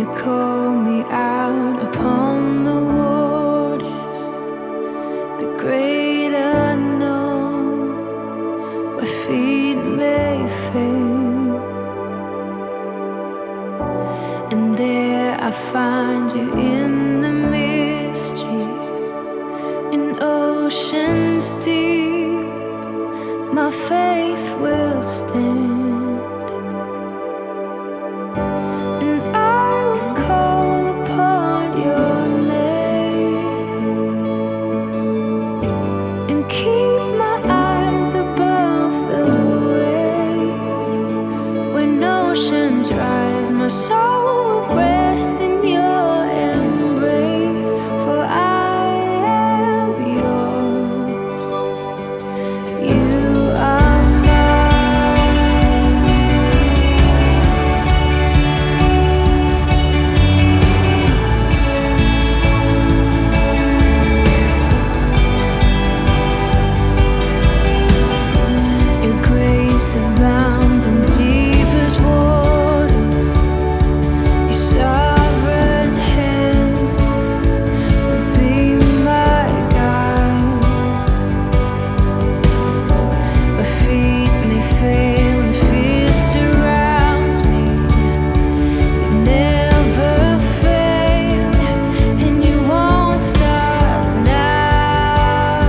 You call me out upon the waters, the great unknown, where feet may fail. And there I find you in the mystery, in oceans deep. My faith will stand. My soul will rest in your embrace, for I am yours. You are mine. Your grace abounds in deepest waters. Sovereign hand will be my guide. My feet may fail and fear surrounds me. You've never failed, and you won't stop now.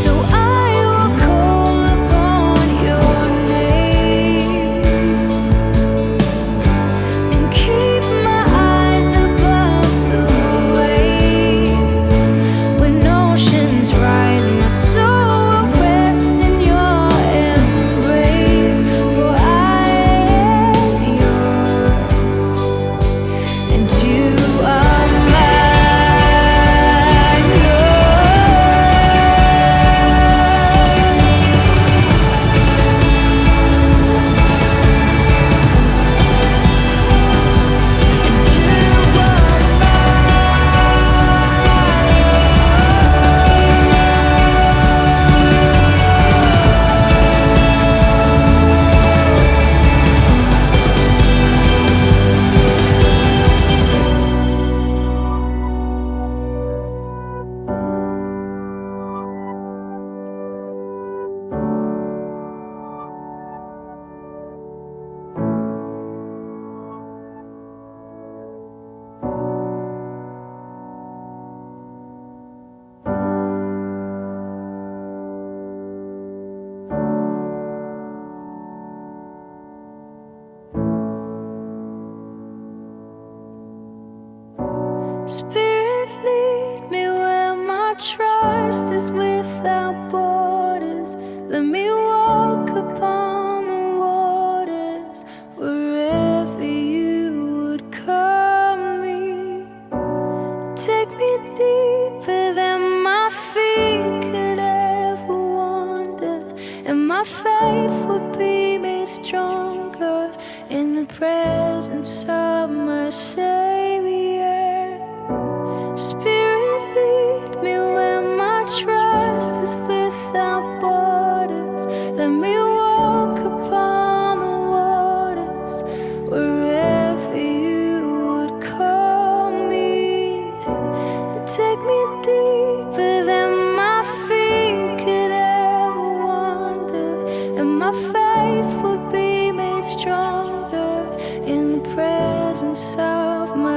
So I will call upon your name. Keep my eyes above the waves. When oceans rise, my soul will rest in your embrace. For I am yours, and you are mine, Spirit, lead me where my trust is without borders. Let me walk upon the waters wherever you would call me. Take me deeper than my feet could ever wander, and my faith would be made stronger in the presence of my Savior. Spirit, lead me where my trust is without borders. Let me walk upon the waters wherever you would call me. Take me deeper than my feet could ever wander, and my faith would be made stronger in the presence of my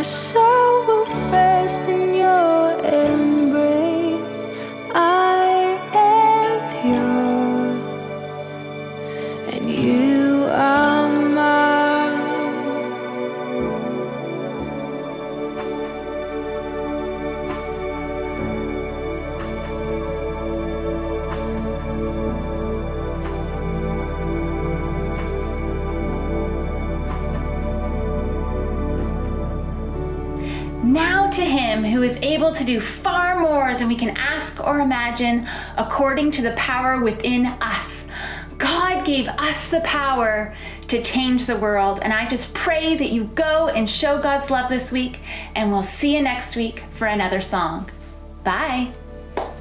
soul will rest in your embrace. I am yours, and you are mine. Now to him who is able to do far more than we can ask or imagine, according to the power within us. God gave us the power to change the world, and I just pray that you go and show God's love this week, and we'll see you next week for another song. Bye.